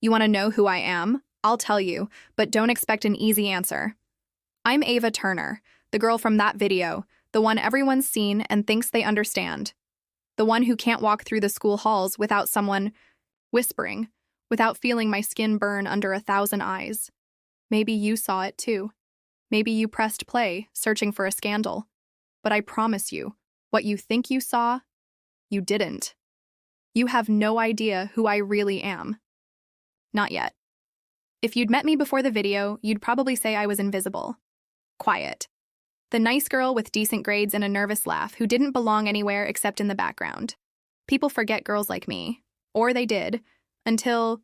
You want to know who I am? I'll tell you, but don't expect an easy answer. I'm Ava Turner, the girl from that video, the one everyone's seen and thinks they understand. The one who can't walk through the school halls without someone whispering, without feeling my skin burn under 1,000 eyes. Maybe you saw it too. Maybe you pressed play, searching for a scandal. But I promise you, what you think you saw, you didn't. You have no idea who I really am. Not yet. If you'd met me before the video, you'd probably say I was invisible. Quiet. The nice girl with decent grades and a nervous laugh who didn't belong anywhere except in the background. People forget girls like me. Or they did. Until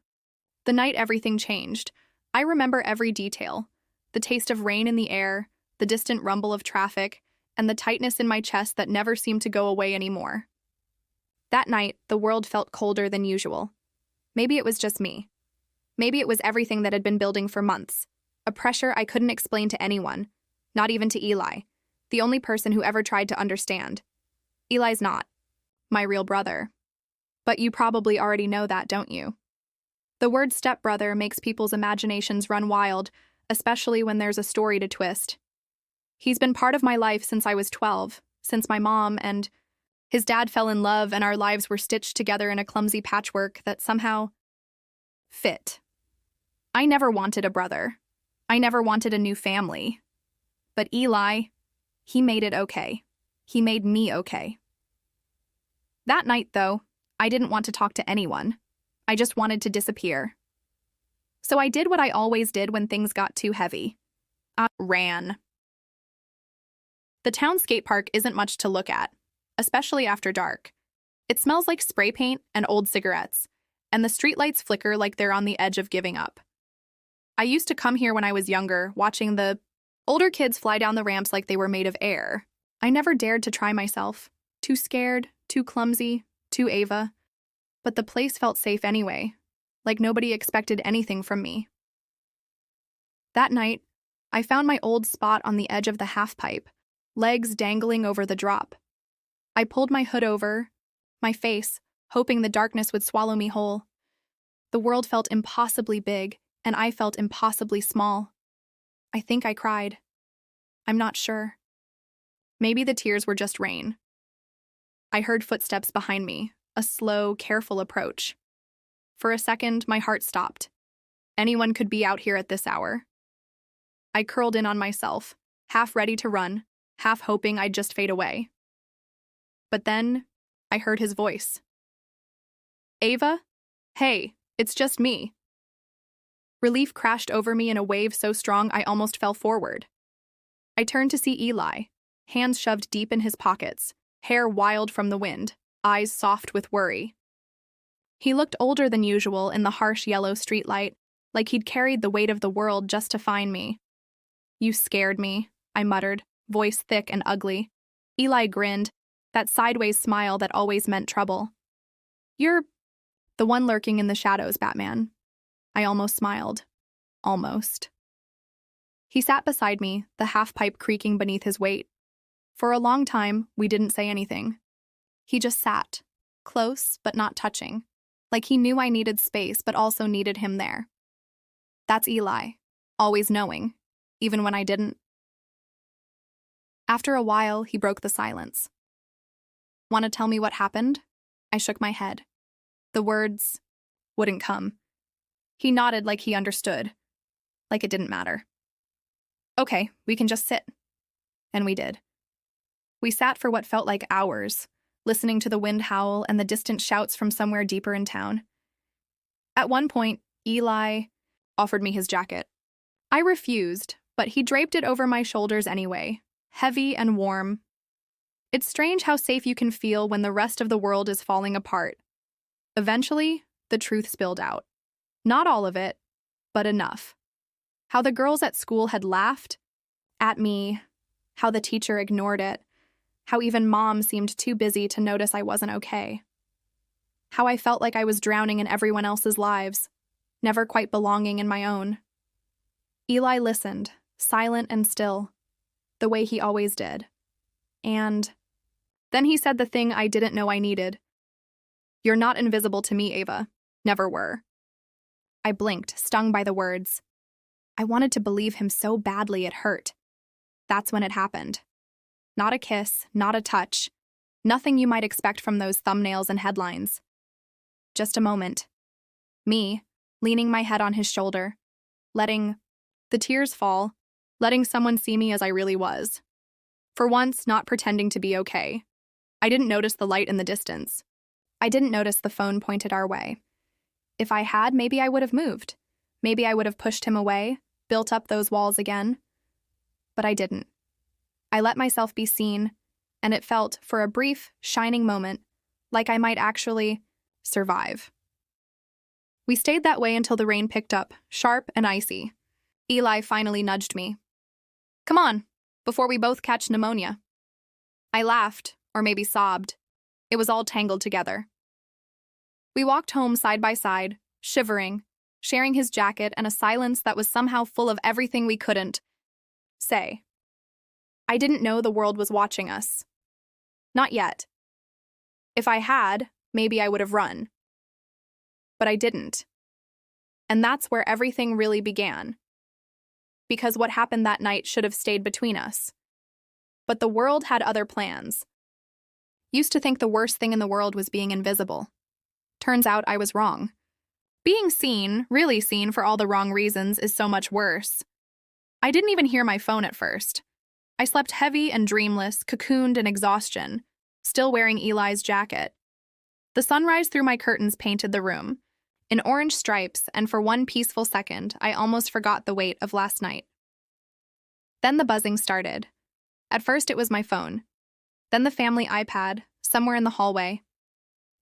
the night everything changed. I remember every detail. The taste of rain in the air, the distant rumble of traffic, and the tightness in my chest that never seemed to go away anymore. That night, the world felt colder than usual. Maybe it was just me. Maybe it was everything that had been building for months. A pressure I couldn't explain to anyone, not even to Eli, the only person who ever tried to understand. Eli's not my real brother. But you probably already know that, don't you? The word stepbrother makes people's imaginations run wild, especially when there's a story to twist. He's been part of my life since I was 12, since my mom and his dad fell in love and our lives were stitched together in a clumsy patchwork that somehow fit. I never wanted a brother. I never wanted a new family. But Eli, he made it okay. He made me okay. That night, though, I didn't want to talk to anyone. I just wanted to disappear. So I did what I always did when things got too heavy. I ran. The town skate park isn't much to look at, especially after dark. It smells like spray paint and old cigarettes, and the streetlights flicker like they're on the edge of giving up. I used to come here when I was younger, watching the older kids fly down the ramps like they were made of air. I never dared to try myself. Too scared, too clumsy, too Ava. But the place felt safe anyway, like nobody expected anything from me. That night, I found my old spot on the edge of the half-pipe, legs dangling over the drop. I pulled my hood over, my face, hoping the darkness would swallow me whole. The world felt impossibly big, and I felt impossibly small. I think I cried. I'm not sure. Maybe the tears were just rain. I heard footsteps behind me, a slow, careful approach. For a second, my heart stopped. Anyone could be out here at this hour. I curled in on myself, half ready to run, half hoping I'd just fade away. But then, I heard his voice. Ava? Hey, it's just me. Relief crashed over me in a wave so strong I almost fell forward. I turned to see Eli, hands shoved deep in his pockets, hair wild from the wind, eyes soft with worry. He looked older than usual in the harsh yellow streetlight, like he'd carried the weight of the world just to find me. You scared me, I muttered, voice thick and ugly. Eli grinned, that sideways smile that always meant trouble. You're the one lurking in the shadows, Batman. I almost smiled. Almost. He sat beside me, the half-pipe creaking beneath his weight. For a long time, we didn't say anything. He just sat, close but not touching, like he knew I needed space but also needed him there. That's Eli, always knowing, even when I didn't. After a while, he broke the silence. Want to tell me what happened? I shook my head. The words wouldn't come. He nodded like he understood, like it didn't matter. Okay, we can just sit. And we did. We sat for what felt like hours, listening to the wind howl and the distant shouts from somewhere deeper in town. At one point, Eli offered me his jacket. I refused, but he draped it over my shoulders anyway, heavy and warm. It's strange how safe you can feel when the rest of the world is falling apart. Eventually, the truth spilled out. Not all of it, but enough. How the girls at school had laughed at me, how the teacher ignored it, how even Mom seemed too busy to notice I wasn't okay. How I felt like I was drowning in everyone else's lives, never quite belonging in my own. Eli listened, silent and still, the way he always did. And then he said the thing I didn't know I needed. You're not invisible to me, Ava. Never were. I blinked, stung by the words. I wanted to believe him so badly it hurt. That's when it happened. Not a kiss, not a touch. Nothing you might expect from those thumbnails and headlines. Just a moment. Me, leaning my head on his shoulder, letting the tears fall, letting someone see me as I really was. For once, not pretending to be okay. I didn't notice the light in the distance. I didn't notice the phone pointed our way. If I had, maybe I would have moved. Maybe I would have pushed him away, built up those walls again. But I didn't. I let myself be seen, and it felt, for a brief, shining moment, like I might actually survive. We stayed that way until the rain picked up, sharp and icy. Eli finally nudged me. Come on, before we both catch pneumonia. I laughed, or maybe sobbed. It was all tangled together. We walked home side by side, shivering, sharing his jacket and a silence that was somehow full of everything we couldn't say. I didn't know the world was watching us. Not yet. If I had, maybe I would have run. But I didn't. And that's where everything really began. Because what happened that night should have stayed between us. But the world had other plans. Used to think the worst thing in the world was being invisible. Turns out I was wrong. Being seen, really seen for all the wrong reasons, is so much worse. I didn't even hear my phone at first. I slept heavy and dreamless, cocooned in exhaustion, still wearing Eli's jacket. The sunrise through my curtains painted the room in orange stripes, and for one peaceful second, I almost forgot the weight of last night. Then the buzzing started. At first it was my phone. Then the family iPad, somewhere in the hallway.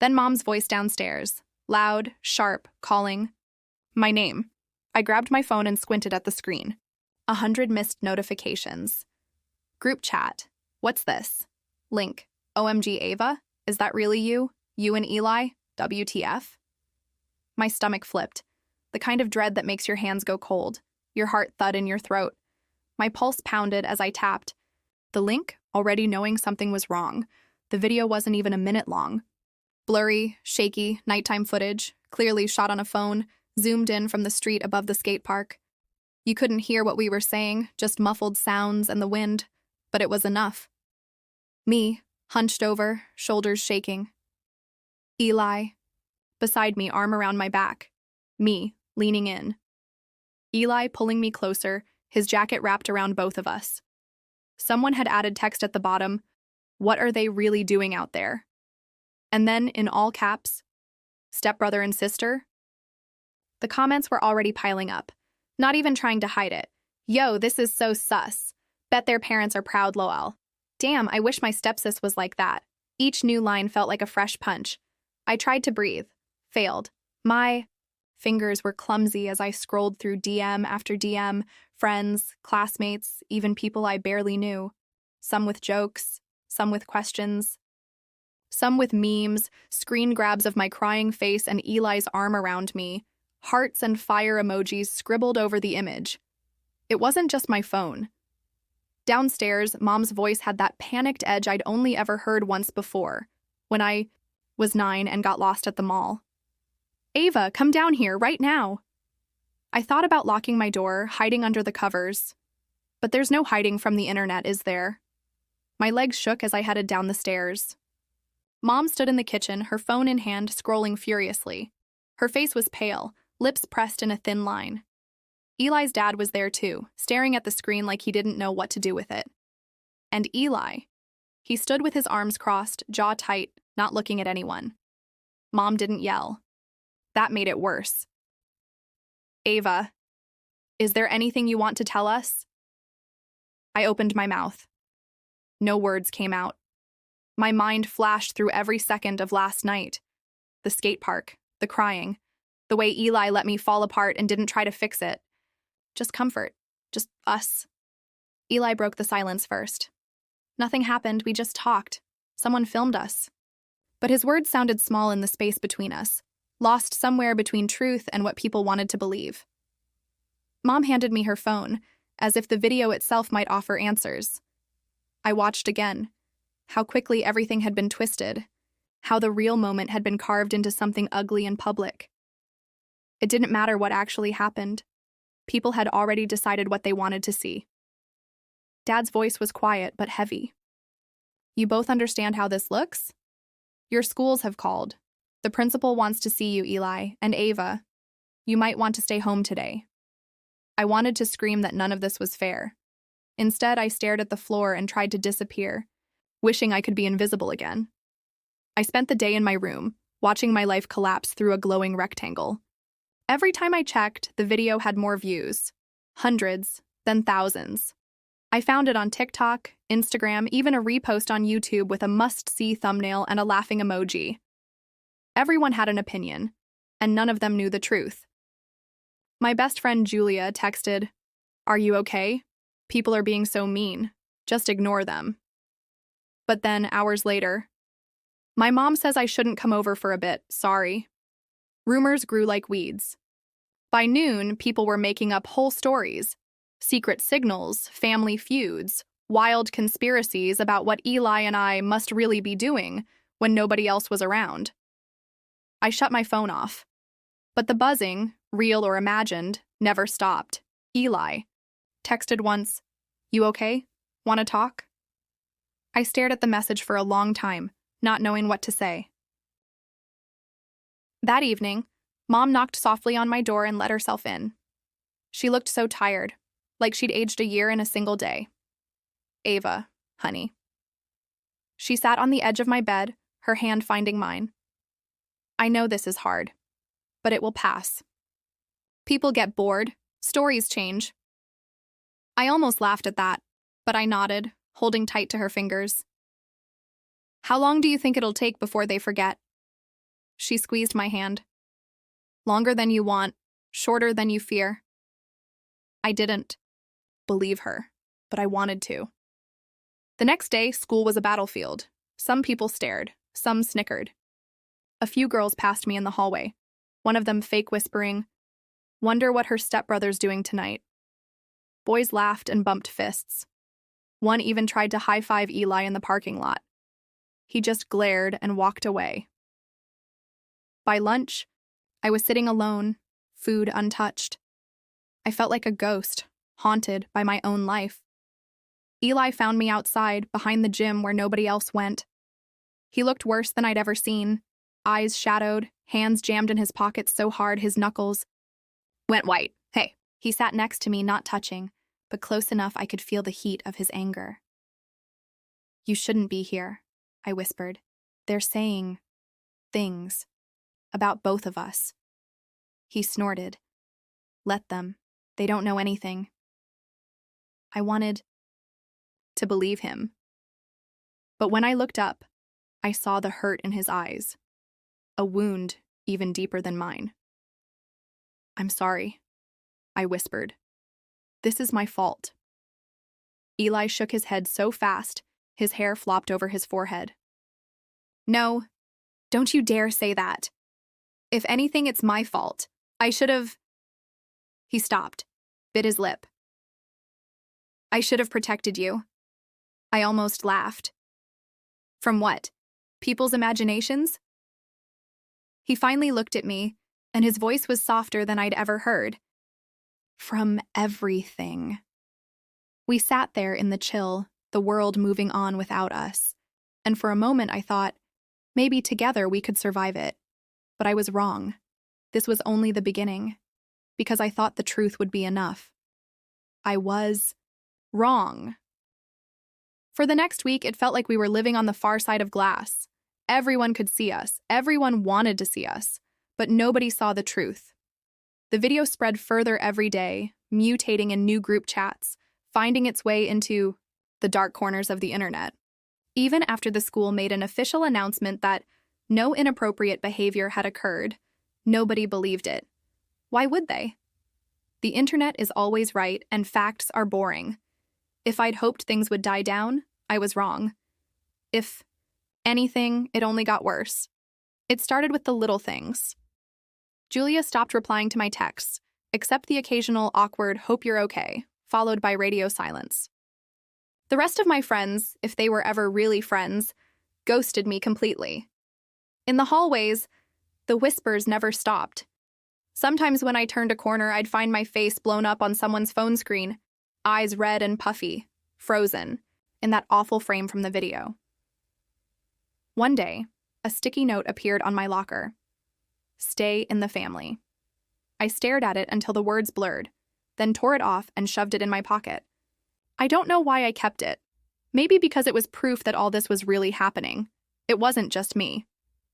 Then Mom's voice downstairs, loud, sharp, calling my name. I grabbed my phone and squinted at the screen. 100 missed notifications. Group chat. What's this? Link. OMG Ava? Is that really you? You and Eli? WTF? My stomach flipped. The kind of dread that makes your hands go cold. Your heart thud in your throat. My pulse pounded as I tapped. The link, already knowing something was wrong. The video wasn't even a minute long. Blurry, shaky, nighttime footage, clearly shot on a phone, zoomed in from the street above the skate park. You couldn't hear what we were saying, just muffled sounds and the wind, but it was enough. Me, hunched over, shoulders shaking. Eli, beside me, arm around my back. Me, leaning in. Eli pulling me closer, his jacket wrapped around both of us. Someone had added text at the bottom, "What are they really doing out there?" And then, in all caps, "Stepbrother and sister?" The comments were already piling up, not even trying to hide it. Yo, this is so sus. Bet their parents are proud, lol. Damn, I wish my stepsis was like that. Each new line felt like a fresh punch. I tried to breathe. Failed. My fingers were clumsy as I scrolled through DM after DM, friends, classmates, even people I barely knew. Some with jokes, some with questions. Some with memes, screen grabs of my crying face and Eli's arm around me, hearts and fire emojis scribbled over the image. It wasn't just my phone. Downstairs, Mom's voice had that panicked edge I'd only ever heard once before, when I was 9 and got lost at the mall. Ava, come down here, right now. I thought about locking my door, hiding under the covers. But there's no hiding from the internet, is there? My legs shook as I headed down the stairs. Mom stood in the kitchen, her phone in hand, scrolling furiously. Her face was pale, lips pressed in a thin line. Eli's dad was there too, staring at the screen like he didn't know what to do with it. And Eli. He stood with his arms crossed, jaw tight, not looking at anyone. Mom didn't yell. That made it worse. Ava, is there anything you want to tell us? I opened my mouth. No words came out. My mind flashed through every second of last night. The skate park, the crying, the way Eli let me fall apart and didn't try to fix it. Just comfort. Just us. Eli broke the silence first. Nothing happened, we just talked. Someone filmed us. But his words sounded small in the space between us, lost somewhere between truth and what people wanted to believe. Mom handed me her phone, as if the video itself might offer answers. I watched again. How quickly everything had been twisted. How the real moment had been carved into something ugly and public. It didn't matter what actually happened. People had already decided what they wanted to see. Dad's voice was quiet but heavy. You both understand how this looks? Your schools have called. The principal wants to see you, Eli, and Ava. You might want to stay home today. I wanted to scream that none of this was fair. Instead, I stared at the floor and tried to disappear, wishing I could be invisible again. I spent the day in my room, watching my life collapse through a glowing rectangle. Every time I checked, the video had more views. Hundreds, then thousands. I found it on TikTok, Instagram, even a repost on YouTube with a must-see thumbnail and a laughing emoji. Everyone had an opinion, and none of them knew the truth. My best friend Julia texted, "Are you okay? People are being so mean. Just ignore them." But then, hours later, "My mom says I shouldn't come over for a bit, sorry." Rumors grew like weeds. By noon, people were making up whole stories. Secret signals, family feuds, wild conspiracies about what Eli and I must really be doing when nobody else was around. I shut my phone off. But the buzzing, real or imagined, never stopped. Eli texted once, "You okay? Want to talk?" I stared at the message for a long time, not knowing what to say. That evening, Mom knocked softly on my door and let herself in. She looked so tired, like she'd aged a year in a single day. "Ava, honey." She sat on the edge of my bed, her hand finding mine. "I know this is hard, but it will pass. People get bored, stories change." I almost laughed at that, but I nodded, holding tight to her fingers. "How long do you think it'll take before they forget?" She squeezed my hand. "Longer than you want, shorter than you fear." I didn't believe her, but I wanted to. The next day, school was a battlefield. Some people stared, some snickered. A few girls passed me in the hallway, one of them fake whispering, "Wonder what her stepbrother's doing tonight." Boys laughed and bumped fists. One even tried to high-five Eli in the parking lot. He just glared and walked away. By lunch, I was sitting alone, food untouched. I felt like a ghost, haunted by my own life. Eli found me outside, behind the gym where nobody else went. He looked worse than I'd ever seen, eyes shadowed, hands jammed in his pockets so hard his knuckles went white. "Hey." He sat next to me, not touching, but close enough I could feel the heat of his anger. "You shouldn't be here," I whispered. "They're saying things about both of us." He snorted. "Let them. They don't know anything." I wanted to believe him. But when I looked up, I saw the hurt in his eyes, a wound even deeper than mine. "I'm sorry," I whispered. "This is my fault." Eli shook his head so fast, his hair flopped over his forehead. "No, don't you dare say that. If anything, it's my fault. I should have..." He stopped, bit his lip. "I should have protected you." I almost laughed. "From what? People's imaginations?" He finally looked at me, and his voice was softer than I'd ever heard. "From everything." We sat there in the chill, the world moving on without us, and for a moment I thought, maybe together we could survive it. But I was wrong. This was only the beginning, because I thought the truth would be enough. I was wrong. For the next week, it felt like we were living on the far side of glass. Everyone could see us. Everyone wanted to see us. But nobody saw the truth. The video spread further every day, mutating in new group chats, finding its way into the dark corners of the internet. Even after the school made an official announcement that no inappropriate behavior had occurred, nobody believed it. Why would they? The internet is always right, and facts are boring. If I'd hoped things would die down, I was wrong. If anything, it only got worse. It started with the little things. Julia stopped replying to my texts, except the occasional awkward "hope you're okay," followed by radio silence. The rest of my friends, if they were ever really friends, ghosted me completely. In the hallways, the whispers never stopped. Sometimes when I turned a corner, I'd find my face blown up on someone's phone screen, eyes red and puffy, frozen, in that awful frame from the video. One day, a sticky note appeared on my locker. Stay in the family. I stared at it until the words blurred, then tore it off and shoved it in my pocket. I don't know why I kept it. Maybe because it was proof that all this was really happening. It wasn't just me.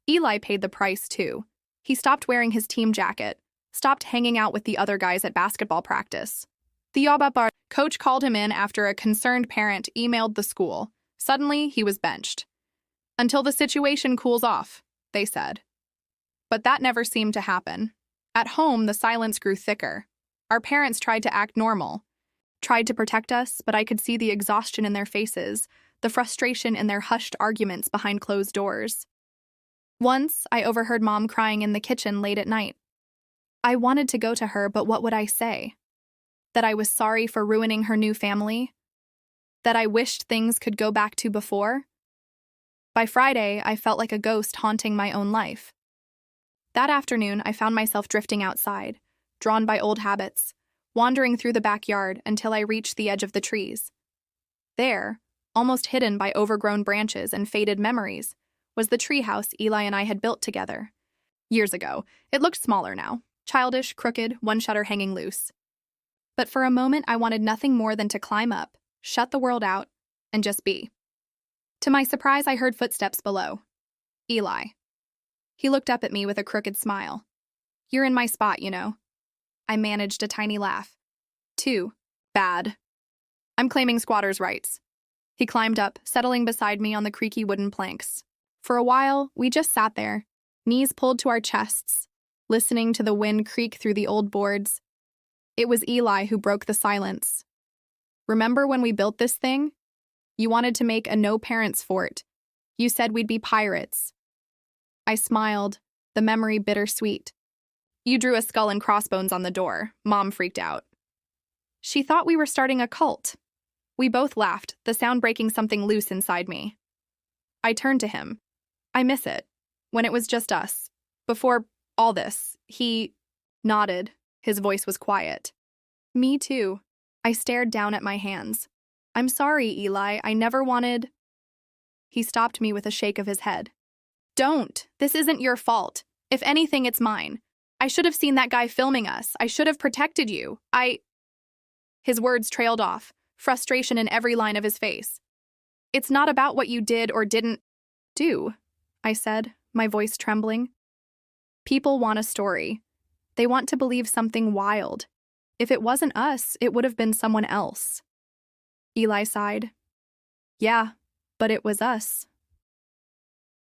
Eli paid the price, too. He stopped wearing his team jacket, stopped hanging out with the other guys at basketball practice. The audiobook coach called him in after a concerned parent emailed the school. Suddenly, he was benched. Until the situation cools off, they said. But that never seemed to happen. At home, the silence grew thicker. Our parents tried to act normal, tried to protect us, but I could see the exhaustion in their faces, the frustration in their hushed arguments behind closed doors. Once, I overheard Mom crying in the kitchen late at night. I wanted to go to her, but what would I say? That I was sorry for ruining her new family? That I wished things could go back to before? By Friday, I felt like a ghost haunting my own life. That afternoon, I found myself drifting outside, drawn by old habits, wandering through the backyard until I reached the edge of the trees. There, almost hidden by overgrown branches and faded memories, was the treehouse Eli and I had built together. Years ago, it looked smaller now, childish, crooked, one shutter hanging loose. But for a moment, I wanted nothing more than to climb up, shut the world out, and just be. To my surprise, I heard footsteps below. Eli. He looked up at me with a crooked smile. You're in my spot, you know. I managed a tiny laugh. Too bad. I'm claiming squatters' rights. He climbed up, settling beside me on the creaky wooden planks. For a while, we just sat there, knees pulled to our chests, listening to the wind creak through the old boards. It was Eli who broke the silence. Remember when we built this thing? You wanted to make a no-parents fort. You said we'd be pirates. I smiled, the memory bittersweet. You drew a skull and crossbones on the door. Mom freaked out. She thought we were starting a cult. We both laughed, the sound breaking something loose inside me. I turned to him. I miss it. When it was just us. Before all this, he nodded. His voice was quiet. Me too. I stared down at my hands. I'm sorry, Eli. I never wanted... He stopped me with a shake of his head. Don't. This isn't your fault. If anything, it's mine. I should have seen that guy filming us. I should have protected you. His words trailed off, frustration in every line of his face. It's not about what you did or didn't do, I said, my voice trembling. People want a story. They want to believe something wild. If it wasn't us, it would have been someone else. Eli sighed. Yeah, but it was us.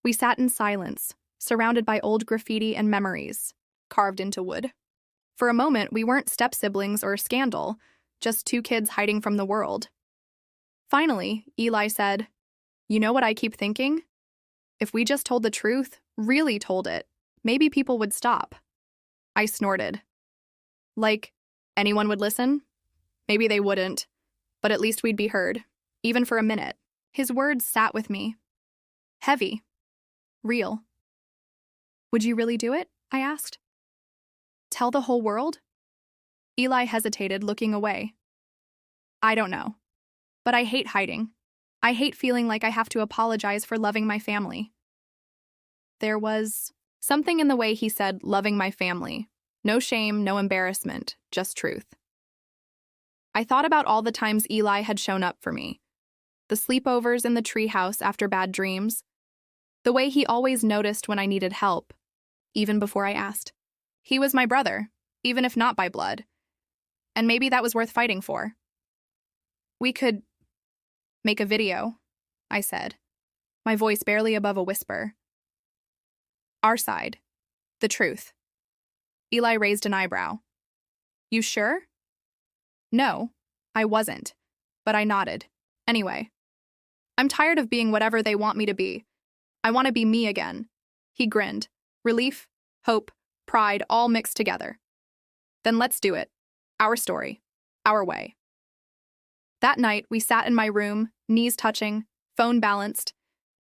We sat in silence, surrounded by old graffiti and memories, carved into wood. For a moment, we weren't step-siblings or scandal, just two kids hiding from the world. Finally, Eli said, You know what I keep thinking? If we just told the truth, really told it, maybe people would stop. I snorted. Like, anyone would listen? Maybe they wouldn't, but at least we'd be heard, even for a minute. His words sat with me. Heavy. Real. Would you really do it? I asked. Tell the whole world? Eli hesitated, looking away. I don't know. But I hate hiding. I hate feeling like I have to apologize for loving my family. There was something in the way he said loving my family. No shame, no embarrassment, just truth. I thought about all the times Eli had shown up for me. The sleepovers in the treehouse after bad dreams. The way he always noticed when I needed help, even before I asked. He was my brother, even if not by blood. And maybe that was worth fighting for. We could make a video, I said, my voice barely above a whisper. Our side. The truth. Eli raised an eyebrow. You sure? No, I wasn't, but I nodded. Anyway, I'm tired of being whatever they want me to be. I want to be me again. He grinned. Relief, hope, pride, all mixed together. Then let's do it. Our story. Our way. That night, we sat in my room, knees touching, phone balanced,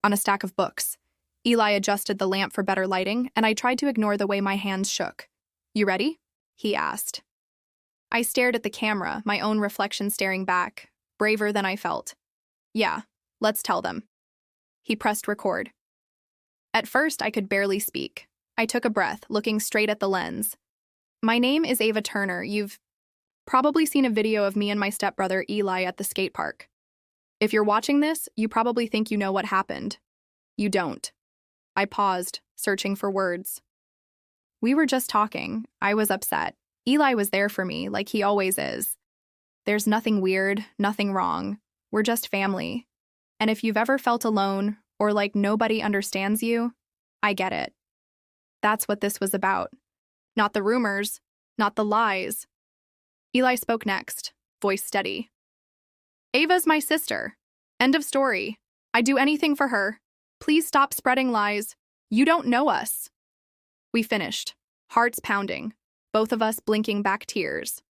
on a stack of books. Eli adjusted the lamp for better lighting, and I tried to ignore the way my hands shook. You ready? he asked. I stared at the camera, my own reflection staring back, braver than I felt. Yeah, let's tell them. He pressed record. At first, I could barely speak. I took a breath, looking straight at the lens. My name is Ava Turner. You've probably seen a video of me and my stepbrother Eli at the skate park. If you're watching this, you probably think you know what happened. You don't. I paused, searching for words. We were just talking. I was upset. Eli was there for me, like he always is. There's nothing weird, nothing wrong. We're just family. And if you've ever felt alone, or like nobody understands you, I get it. That's what this was about. Not the rumors, not the lies. Eli spoke next, voice steady. Ava's my sister. End of story. I'd do anything for her. Please stop spreading lies. You don't know us. We finished, hearts pounding, both of us blinking back tears.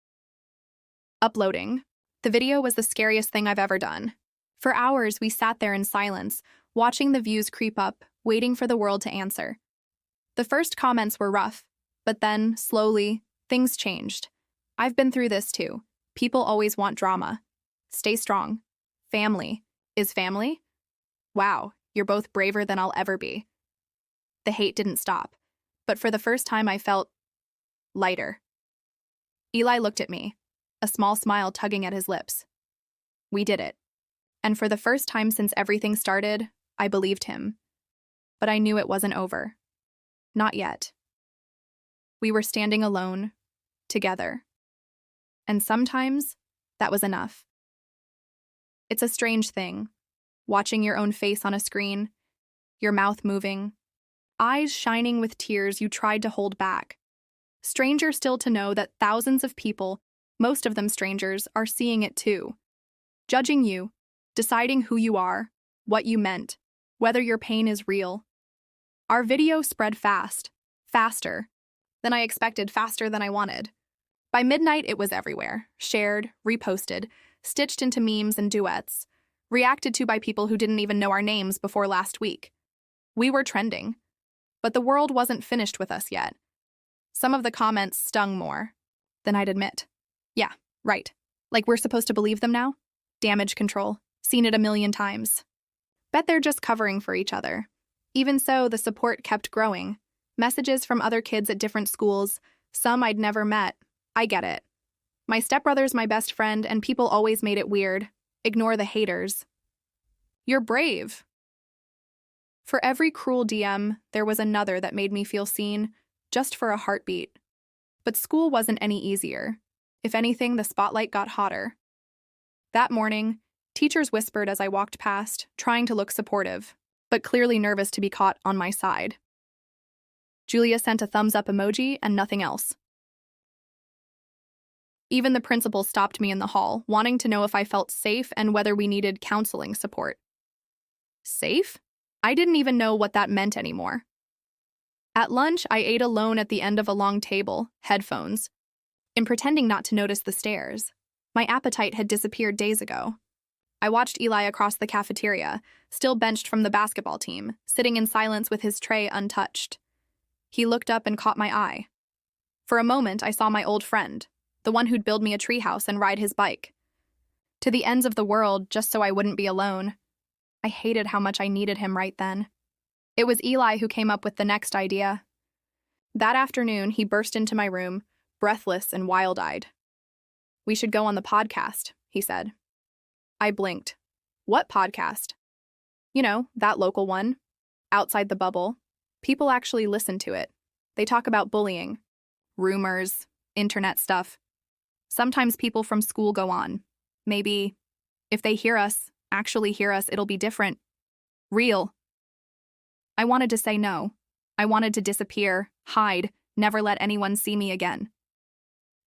Uploading. The video was the scariest thing I've ever done. For hours, we sat there in silence, watching the views creep up, waiting for the world to answer. The first comments were rough, but then, slowly, things changed. I've been through this too. People always want drama. Stay strong. Family. Is family? Wow, you're both braver than I'll ever be. The hate didn't stop, but for the first time I felt lighter. Eli looked at me, a small smile tugging at his lips. We did it. And for the first time since everything started, I believed him. But I knew it wasn't over. Not yet. We were standing alone, together. And sometimes, that was enough. It's a strange thing, watching your own face on a screen, your mouth moving, eyes shining with tears you tried to hold back. Stranger still to know that thousands of people, most of them strangers, are seeing it too. Judging you, deciding who you are, what you meant, whether your pain is real. Our video spread fast, faster than I expected, faster than I wanted. By midnight, it was everywhere, shared, reposted, stitched into memes and duets, reacted to by people who didn't even know our names before last week. We were trending, but the world wasn't finished with us yet. Some of the comments stung more than I'd admit. Yeah, right. Like we're supposed to believe them now? Damage control. Seen it a million times. Bet they're just covering for each other. Even so, the support kept growing. Messages from other kids at different schools, some I'd never met. I get it. My stepbrother's my best friend, and people always made it weird. Ignore the haters. You're brave. For every cruel DM, there was another that made me feel seen, just for a heartbeat. But school wasn't any easier. If anything, the spotlight got hotter. That morning, teachers whispered as I walked past, trying to look supportive, but clearly nervous to be caught on my side. Julia sent a thumbs-up emoji and nothing else. Even the principal stopped me in the hall, wanting to know if I felt safe and whether we needed counseling support. Safe? I didn't even know what that meant anymore. At lunch, I ate alone at the end of a long table, headphones, in pretending not to notice the stares. My appetite had disappeared days ago. I watched Eli across the cafeteria, still benched from the basketball team, sitting in silence with his tray untouched. He looked up and caught my eye. For a moment, I saw my old friend, the one who'd build me a treehouse and ride his bike. To the ends of the world, just so I wouldn't be alone. I hated how much I needed him right then. It was Eli who came up with the next idea. That afternoon, he burst into my room, breathless and wild-eyed. We should go on the podcast, he said. I blinked. What podcast? You know, that local one. Outside the bubble. People actually listen to it. They talk about bullying, rumors, internet stuff. Sometimes people from school go on. Maybe, if they hear us, actually hear us, it'll be different. Real. I wanted to say no. I wanted to disappear, hide, never let anyone see me again.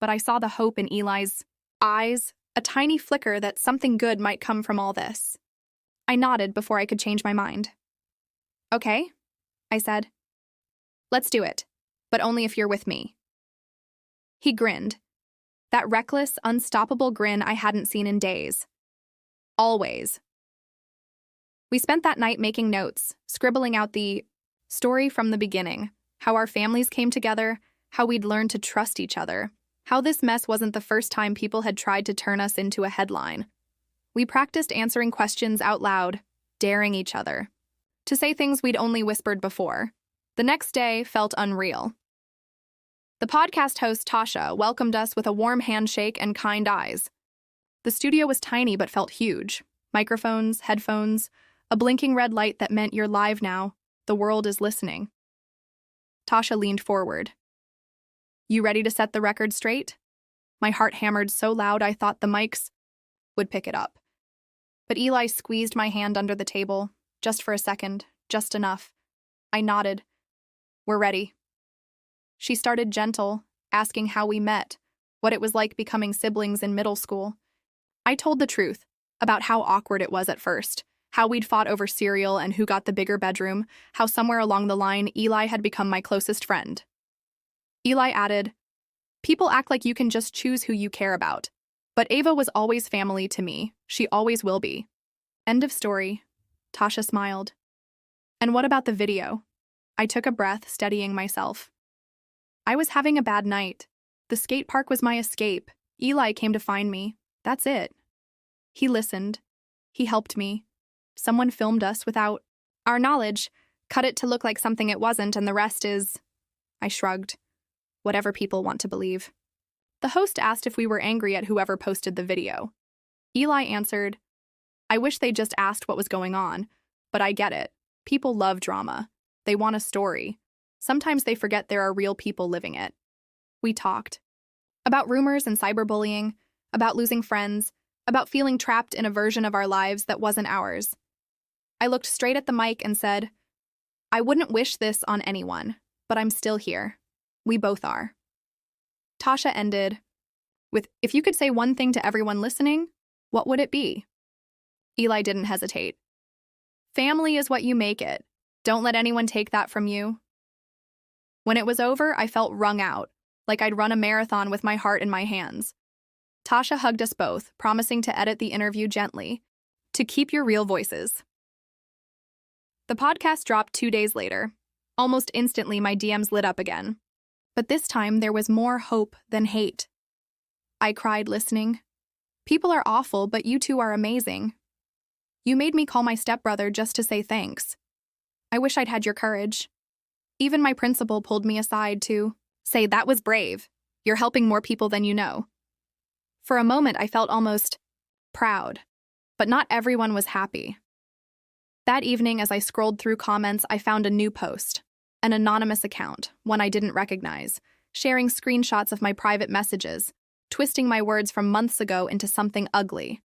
But I saw the hope in Eli's eyes, a tiny flicker that something good might come from all this. I nodded before I could change my mind. Okay, I said. Let's do it, but only if you're with me. He grinned. That reckless, unstoppable grin I hadn't seen in days. Always. We spent that night making notes, scribbling out the story from the beginning, how our families came together, how we'd learned to trust each other, how this mess wasn't the first time people had tried to turn us into a headline. We practiced answering questions out loud, daring each other to say things we'd only whispered before. The next day felt unreal. The podcast host, Tasha, welcomed us with a warm handshake and kind eyes. The studio was tiny but felt huge. Microphones, headphones, a blinking red light that meant you're live now. The world is listening. Tasha leaned forward. You ready to set the record straight? My heart hammered so loud I thought the mics would pick it up. But Eli squeezed my hand under the table, just for a second, just enough. I nodded. We're ready. She started gentle, asking how we met, what it was like becoming siblings in middle school. I told the truth about how awkward it was at first, how we'd fought over cereal and who got the bigger bedroom, how somewhere along the line Eli had become my closest friend. Eli added, people act like you can just choose who you care about. But Ava was always family to me. She always will be. End of story. Tasha smiled. And what about the video? I took a breath, steadying myself. I was having a bad night. The skate park was my escape. Eli came to find me. That's it. He listened. He helped me. Someone filmed us without our knowledge, cut it to look like something it wasn't, and the rest is... I shrugged. Whatever people want to believe. The host asked if we were angry at whoever posted the video. Eli answered, I wish they just asked what was going on, but I get it. People love drama. They want a story. Sometimes they forget there are real people living it. We talked. About rumors and cyberbullying, about losing friends, about feeling trapped in a version of our lives that wasn't ours. I looked straight at the mic and said, I wouldn't wish this on anyone, but I'm still here. We both are. Tasha ended with, if you could say one thing to everyone listening, what would it be? Eli didn't hesitate. Family is what you make it. Don't let anyone take that from you. When it was over, I felt wrung out, like I'd run a marathon with my heart in my hands. Tasha hugged us both, promising to edit the interview gently, to keep your real voices. The podcast dropped 2 days later. Almost instantly, my DMs lit up again. But this time, there was more hope than hate. I cried listening. People are awful, but you two are amazing. You made me call my stepbrother just to say thanks. I wish I'd had your courage. Even my principal pulled me aside to say that was brave. You're helping more people than you know. For a moment, I felt almost proud, but not everyone was happy. That evening, as I scrolled through comments, I found a new post. An anonymous account, one I didn't recognize, sharing screenshots of my private messages, twisting my words from months ago into something ugly.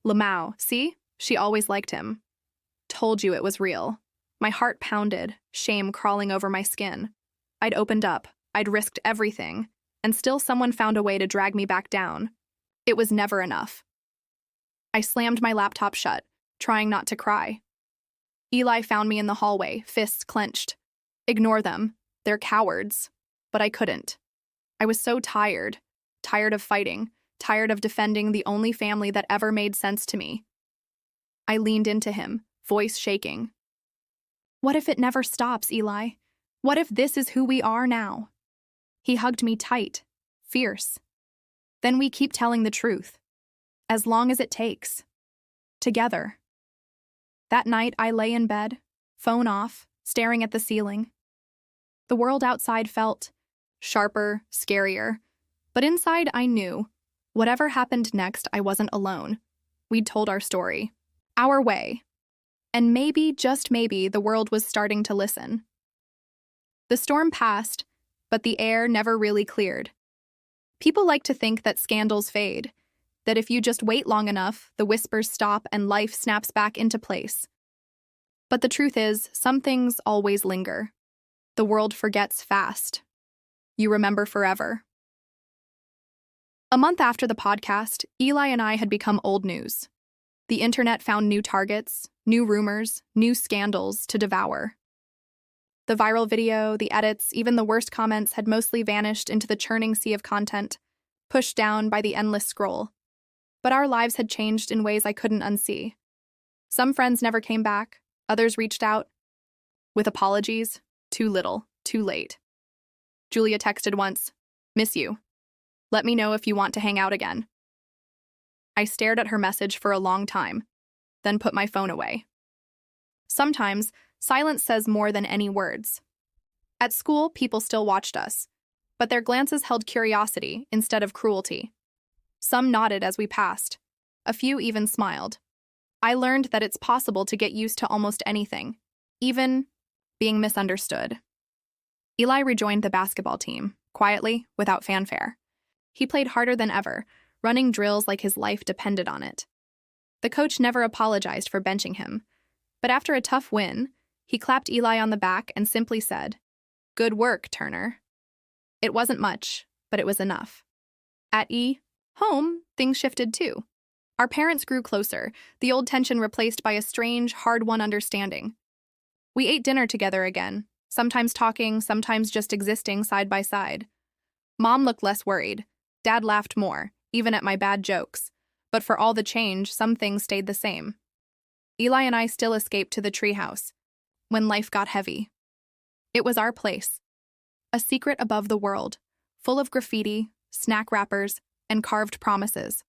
Lamau, see? She always liked him. Told you it was real. My heart pounded, shame crawling over my skin. I'd opened up, I'd risked everything, and still someone found a way to drag me back down. It was never enough. I slammed my laptop shut, trying not to cry. Eli found me in the hallway, fists clenched. Ignore them. They're cowards. But I couldn't. I was so tired. Tired of fighting. Tired of defending the only family that ever made sense to me. I leaned into him, voice shaking. What if it never stops, Eli? What if this is who we are now? He hugged me tight, fierce. Then we keep telling the truth. As long as it takes. Together. That night, I lay in bed, phone off, staring at the ceiling. The world outside felt sharper, scarier, but inside I knew, whatever happened next, I wasn't alone. We'd told our story, our way, and maybe, just maybe, the world was starting to listen. The storm passed, but the air never really cleared. People like to think that scandals fade, that if you just wait long enough, the whispers stop and life snaps back into place. But the truth is, some things always linger. The world forgets fast. You remember forever. A month after the podcast, Eli and I had become old news. The internet found new targets, new rumors, new scandals to devour. The viral video, the edits, even the worst comments had mostly vanished into the churning sea of content, pushed down by the endless scroll. But our lives had changed in ways I couldn't unsee. Some friends never came back, others reached out with apologies. Too little, too late. Julia texted once, "Miss you. Let me know if you want to hang out again." I stared at her message for a long time, then put my phone away. Sometimes, silence says more than any words. At school, people still watched us, but their glances held curiosity instead of cruelty. Some nodded as we passed. A few even smiled. I learned that it's possible to get used to almost anything, even being misunderstood. Eli rejoined the basketball team, quietly, without fanfare. He played harder than ever, running drills like his life depended on it. The coach never apologized for benching him, but after a tough win, he clapped Eli on the back and simply said, "Good work, Turner." It wasn't much, but it was enough. At home, things shifted too. Our parents grew closer, the old tension replaced by a strange, hard-won understanding. We ate dinner together again, sometimes talking, sometimes just existing side by side. Mom looked less worried. Dad laughed more, even at my bad jokes. But for all the change, some things stayed the same. Eli and I still escaped to the treehouse when life got heavy. It was our place. A secret above the world, full of graffiti, snack wrappers, and carved promises.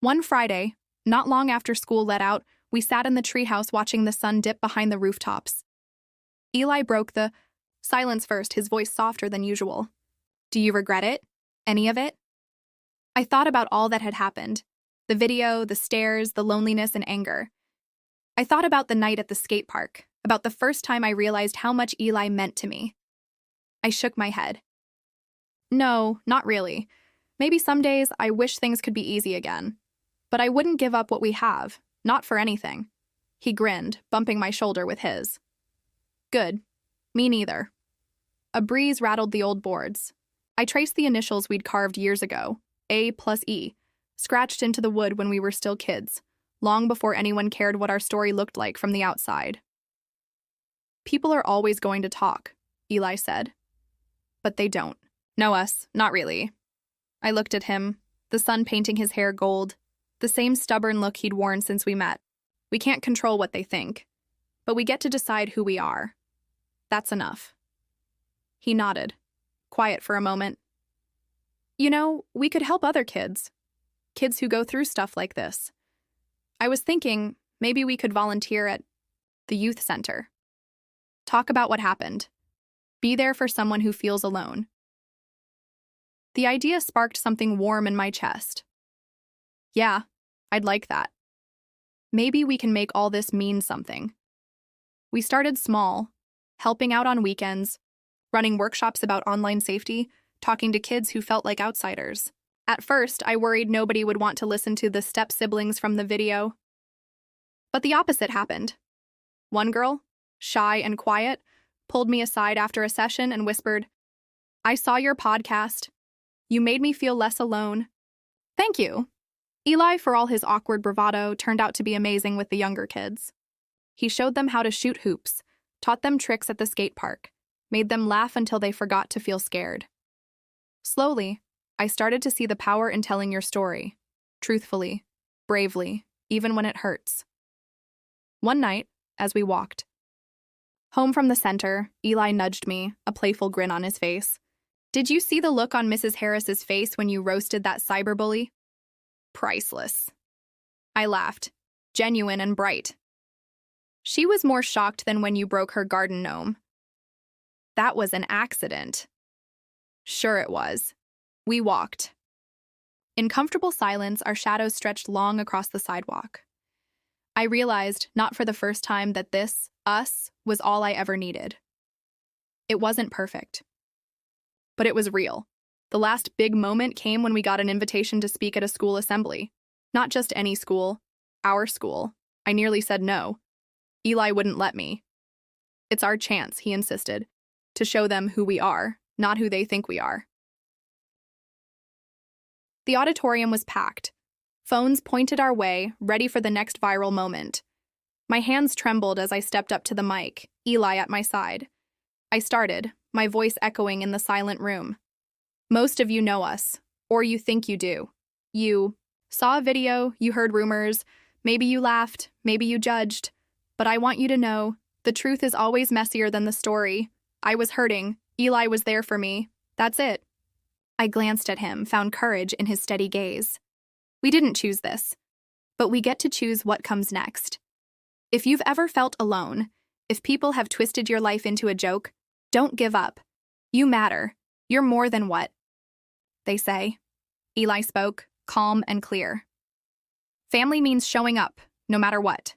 One Friday, not long after school let out, we sat in the treehouse watching the sun dip behind the rooftops. Eli broke the silence first, his voice softer than usual. "Do you regret it? Any of it?" I thought about all that had happened. The video, the stares, the loneliness and anger. I thought about the night at the skate park, about the first time I realized how much Eli meant to me. I shook my head. No, not really. Maybe some days I wish things could be easy again. But I wouldn't give up what we have, not for anything. He grinned, bumping my shoulder with his. Good. Me neither. A breeze rattled the old boards. I traced the initials we'd carved years ago, A+E, scratched into the wood when we were still kids, long before anyone cared what our story looked like from the outside. People are always going to talk, Eli said. But they don't. Know us, not really. I looked at him, the sun painting his hair gold, the same stubborn look he'd worn since we met. We can't control what they think, but we get to decide who we are. That's enough. He nodded, quiet for a moment. You know, we could help other kids who go through stuff like this. I was thinking maybe we could volunteer at the youth center. Talk about what happened. Be there for someone who feels alone. The idea sparked something warm in my chest. Yeah, I'd like that. Maybe we can make all this mean something. We started small, helping out on weekends, running workshops about online safety, talking to kids who felt like outsiders. At first, I worried nobody would want to listen to the step-siblings from the video. But the opposite happened. One girl, shy and quiet, pulled me aside after a session and whispered, "I saw your podcast. You made me feel less alone." Thank you. Eli, for all his awkward bravado, turned out to be amazing with the younger kids. He showed them how to shoot hoops, taught them tricks at the skate park, made them laugh until they forgot to feel scared. Slowly, I started to see the power in telling your story, truthfully, bravely, even when it hurts. One night, as we walked home from the center, Eli nudged me, a playful grin on his face. "Did you see the look on Mrs. Harris's face when you roasted that cyberbully?" Priceless. I laughed, genuine and bright. "She was more shocked than when you broke her garden gnome." "That was an accident." "Sure it was." We walked. In comfortable silence, our shadows stretched long across the sidewalk. I realized, not for the first time, that this, us, was all I ever needed. It wasn't perfect. But it was real. The last big moment came when we got an invitation to speak at a school assembly. Not just any school, our school. I nearly said no. Eli wouldn't let me. "It's our chance," he insisted, "to show them who we are, not who they think we are." The auditorium was packed. Phones pointed our way, ready for the next viral moment. My hands trembled as I stepped up to the mic, Eli at my side. I started, my voice echoing in the silent room. Most of you know us, or you think you do. You saw a video, you heard rumors, maybe you laughed, maybe you judged. But I want you to know, the truth is always messier than the story. I was hurting, Eli was there for me. That's it. I glanced at him, found courage in his steady gaze. We didn't choose this, but we get to choose what comes next. If you've ever felt alone, if people have twisted your life into a joke, don't give up. You matter. You're more than what they say. Eli spoke, calm and clear. Family means showing up, no matter what.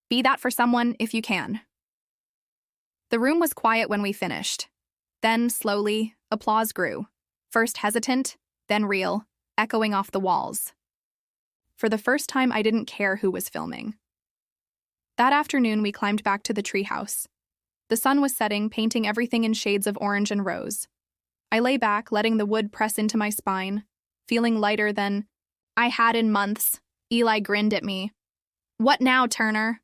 Be that for someone if you can. The room was quiet when we finished. Then, slowly, applause grew. First hesitant, then real, echoing off the walls. For the first time, I didn't care who was filming. That afternoon, we climbed back to the treehouse. The sun was setting, painting everything in shades of orange and rose. I lay back, letting the wood press into my spine, feeling lighter than I had in months. Eli grinned at me. What now, Turner?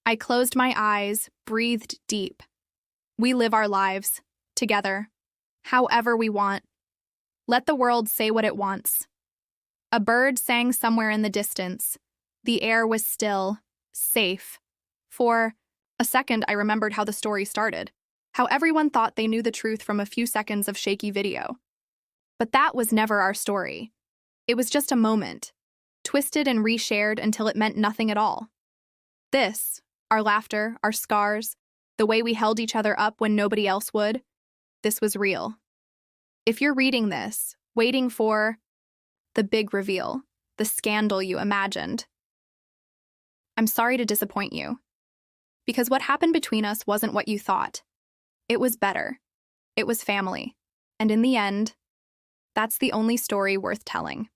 I closed my eyes, breathed deep. We live our lives, together, however we want. Let the world say what it wants. A bird sang somewhere in the distance. The air was still, safe. For a second, I remembered how the story started, how everyone thought they knew the truth from a few seconds of shaky video. But that was never our story. It was just a moment, twisted and reshared until it meant nothing at all. This, our laughter, our scars, the way we held each other up when nobody else would, this was real. If you're reading this, waiting for the big reveal, the scandal you imagined, I'm sorry to disappoint you. Because what happened between us wasn't what you thought. It was better. It was family. And in the end, that's the only story worth telling.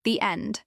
The end.